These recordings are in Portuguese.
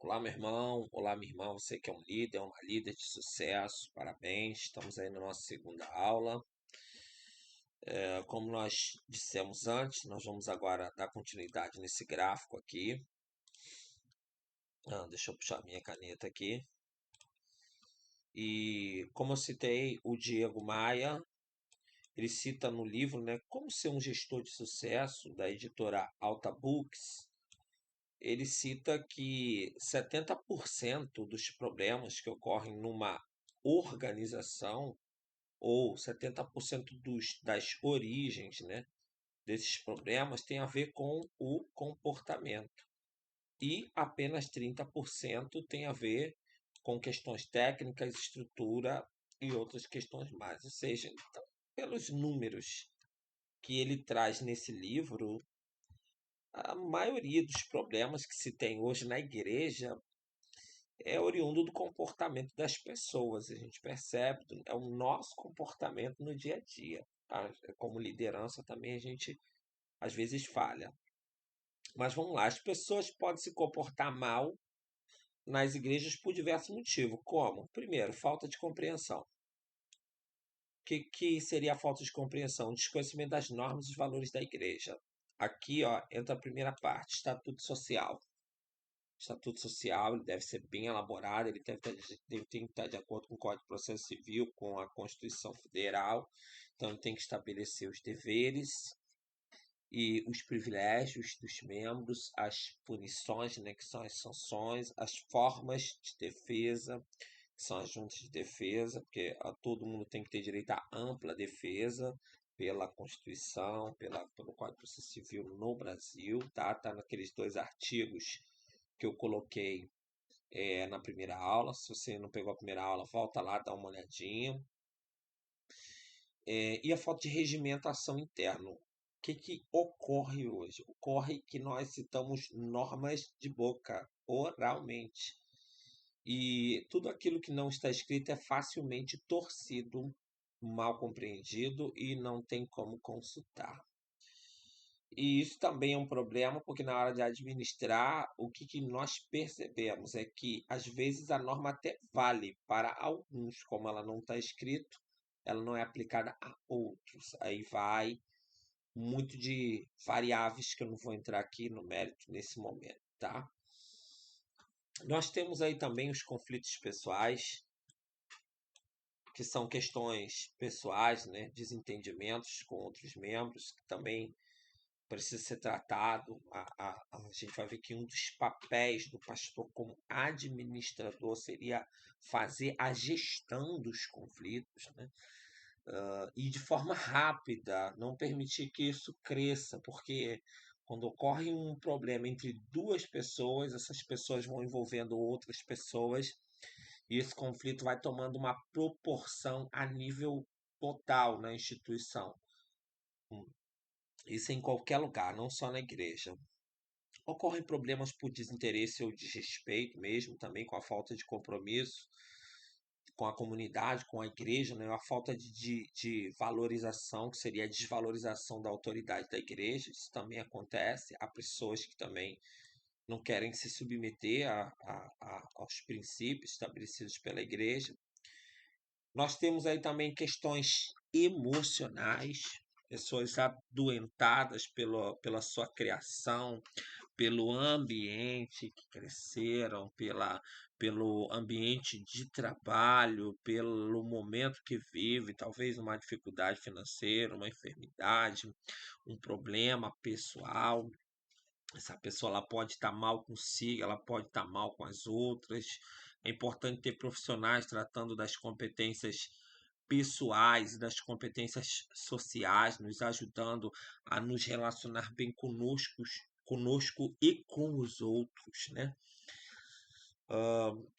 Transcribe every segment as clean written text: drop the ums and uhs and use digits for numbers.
Olá, meu irmão. Olá, minha irmã. Você que é um líder, uma líder de sucesso. Parabéns. Estamos aí na nossa segunda aula. Como nós dissemos antes, nós vamos agora dar continuidade nesse gráfico aqui. Deixa eu puxar minha caneta aqui. E como eu citei, o Diego Maia, ele cita no livro, né, Como Ser um Gestor de Sucesso, da editora Alta Books. Ele cita que 70% dos problemas que ocorrem numa organização, ou 70% das origens, né, desses problemas, tem a ver com o comportamento. E apenas 30% tem a ver com questões técnicas, estrutura e outras questões mais. Ou seja, então, pelos números que ele traz nesse livro, a maioria dos problemas que se tem hoje na igreja é oriundo do comportamento das pessoas. A gente percebe, é o nosso comportamento no dia a dia. Tá? Como liderança também a gente às vezes falha. Mas vamos lá, as pessoas podem se comportar mal nas igrejas por diversos motivos. Como? Primeiro, falta de compreensão. O que seria a falta de compreensão? Desconhecimento das normas e dos valores da igreja. Aqui entra a primeira parte, estatuto social. Estatuto social ele deve ser bem elaborado, ele deve ter que estar de acordo com o Código de Processo Civil, com a Constituição Federal. Então, ele tem que estabelecer os deveres e os privilégios dos membros, as punições, né, que são as sanções, as formas de defesa, que são as juntas de defesa, porque todo mundo tem que ter direito à ampla defesa pela Constituição, pelo Código de Processo Civil no Brasil, tá? Tá naqueles 2 artigos que eu coloquei na primeira aula. Se você não pegou a primeira aula, volta lá, dá uma olhadinha. E a falta de regimentação interna. O que ocorre hoje? Ocorre que nós citamos normas de boca, oralmente. E tudo aquilo que não está escrito é facilmente torcido, mal compreendido e não tem como consultar. E isso também é um problema, porque na hora de administrar, o que nós percebemos é que, às vezes, a norma até vale para alguns, como ela não está escrito, ela não é aplicada a outros. Aí vai muito de variáveis que eu não vou entrar aqui no mérito nesse momento, tá? Nós temos aí também os conflitos pessoais, que são questões pessoais, né? Desentendimentos com outros membros, que também precisa ser tratado. A gente vai ver que um dos papéis do pastor como administrador seria fazer a gestão dos conflitos, né? E de forma rápida, não permitir que isso cresça, porque quando ocorre um problema entre 2 pessoas, essas pessoas vão envolvendo outras pessoas e esse conflito vai tomando uma proporção a nível total na instituição. Isso em qualquer lugar, não só na igreja. Ocorrem problemas por desinteresse ou desrespeito mesmo, também com a falta de compromisso com a comunidade, com a igreja, né? A falta de valorização, que seria a desvalorização da autoridade da igreja. Isso também acontece. Há pessoas que também não querem se submeter aos princípios estabelecidos pela igreja. Nós temos aí também questões emocionais, pessoas adoentadas pela sua criação, pelo ambiente que cresceram, pelo ambiente de trabalho, pelo momento que vive, talvez uma dificuldade financeira, uma enfermidade, um problema pessoal. Essa pessoa ela pode estar mal consigo, ela pode estar mal com as outras. É importante ter profissionais tratando das competências pessoais e das competências sociais, nos ajudando a nos relacionar bem conosco e com os outros, né?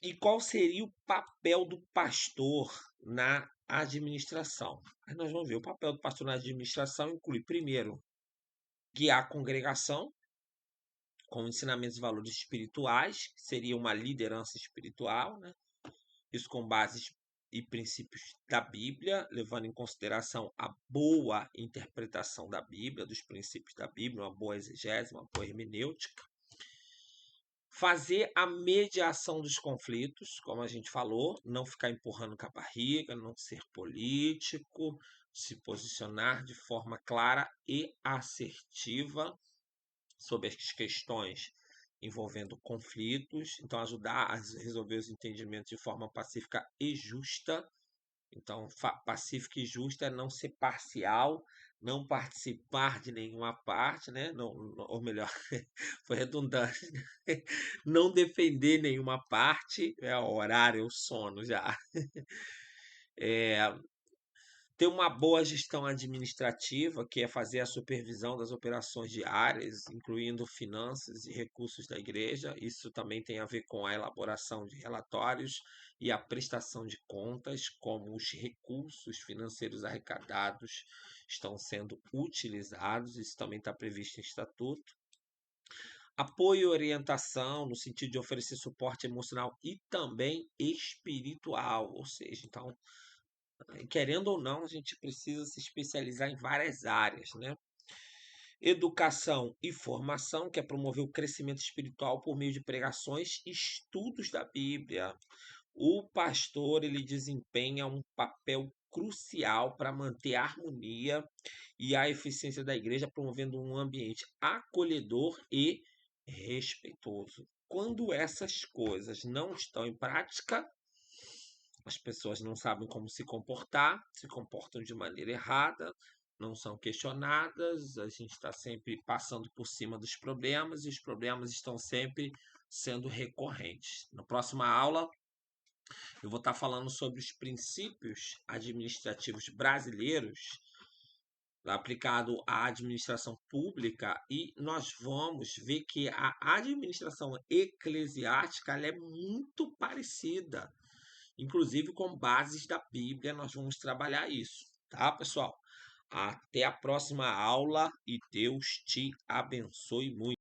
E qual seria o papel do pastor na administração? Aí nós vamos ver, o papel do pastor na administração inclui, primeiro, guiar a congregação com ensinamentos e valores espirituais, que seria uma liderança espiritual, né? Isso com bases e princípios da Bíblia, levando em consideração a boa interpretação da Bíblia, dos princípios da Bíblia, uma boa exegese, uma boa hermenêutica. Fazer a mediação dos conflitos, como a gente falou, não ficar empurrando com a barriga, não ser político, se posicionar de forma clara e assertiva sobre as questões envolvendo conflitos, então ajudar a resolver os entendimentos de forma pacífica e justa. Então, pacífica e justa é não ser parcial, não participar de nenhuma parte, né? Não, ou melhor, foi redundante. Não defender nenhuma parte, é o horário, o sono já. Ter uma boa gestão administrativa, que é fazer a supervisão das operações diárias, incluindo finanças e recursos da igreja. Isso também tem a ver com a elaboração de relatórios e a prestação de contas, como os recursos financeiros arrecadados estão sendo utilizados. Isso também está previsto em estatuto. Apoio e orientação, no sentido de oferecer suporte emocional e também espiritual, ou seja, então querendo ou não, a gente precisa se especializar em várias áreas, né? Educação e formação, que é promover o crescimento espiritual por meio de pregações e estudos da Bíblia. O pastor, ele desempenha um papel crucial para manter a harmonia e a eficiência da igreja, promovendo um ambiente acolhedor e respeitoso. Quando essas coisas não estão em prática, as pessoas não sabem como se comportar, se comportam de maneira errada, não são questionadas, a gente está sempre passando por cima dos problemas e os problemas estão sempre sendo recorrentes. Na próxima aula, eu vou estar falando sobre os princípios administrativos brasileiros aplicado à administração pública e nós vamos ver que a administração eclesiástica ela é muito parecida. Inclusive com bases da Bíblia, nós vamos trabalhar isso, tá, pessoal? Até a próxima aula e Deus te abençoe muito.